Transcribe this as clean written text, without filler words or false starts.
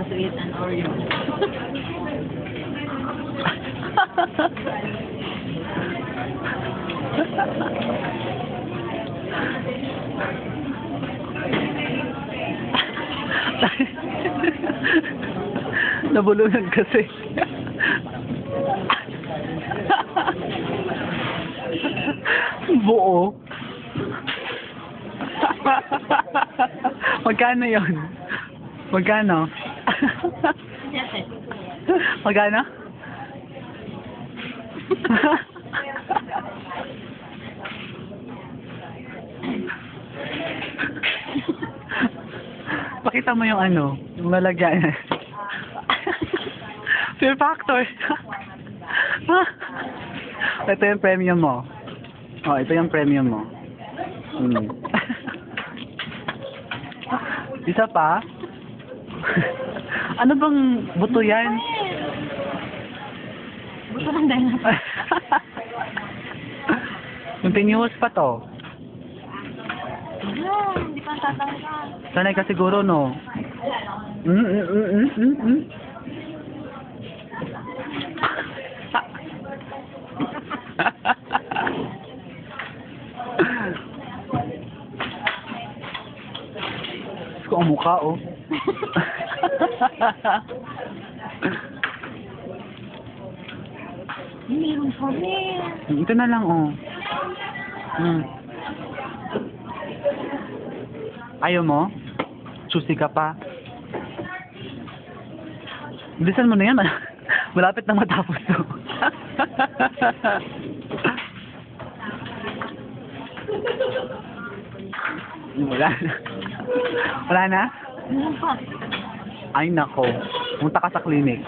to eat an Oreo. Nabulunan kasi. Buo. Magkano yun? Magkano? Magkano? Pakita mo yung ano, yung lalagyan. Fear factor. Ito yung premium mo. Oh, ito yung premium mo. Isa pa? Ano bang buto yan? Buto lang dahil na. Continuous pa to. Hindi pa tatanggal. Sanay ka siguro, no? Gusto ko ang mukha, oh. Meron pa rin. Ito na lang, oh. Ayaw mo? Susi ka pa? Bilisan mo na yan, ah. Malapit na matapos to. Wala na. Wala na? Meron pa. Ay, nako. Punta ka sa clinic.